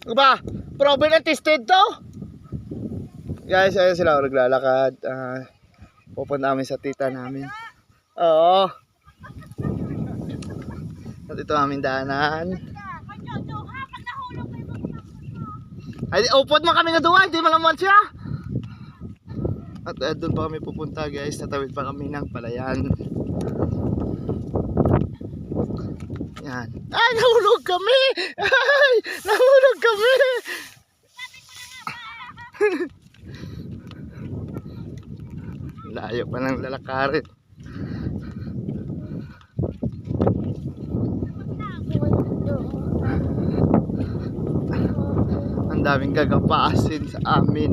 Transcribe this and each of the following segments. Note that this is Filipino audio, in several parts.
Ba, proven and tested to. Guys, ayun sila naglalakad. Pupunta namin sa tita namin. Oo. At ito aming daanan. Ay, upod mo kami na duwa, hindi malaman siya. At doon pa kami pupunta guys, tatawid pa kami ng palayan. Yan. Ay, nahulog kami! Ay, nahulog kami! Layo pa ng lalakarin. Ang daming gagapasin sa amin.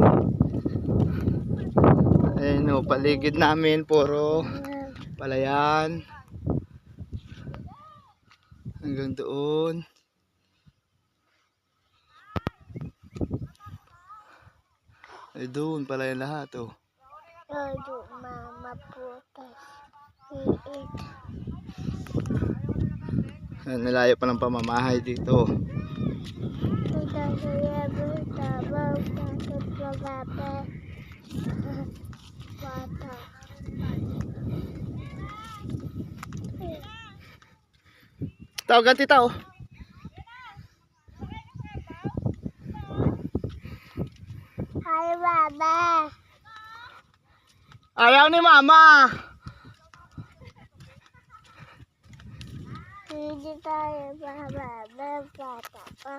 Ayun o, paligid namin puro palayan. Hanggang doon. Ay doon palayan lahat o. Lalo mama putas. Nalayo pa ng pamamahay dito. Tawagan tita oh. Hi mama. Ayaw ni mama. Hindi tayo mama. Bata pa.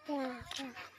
Yeah.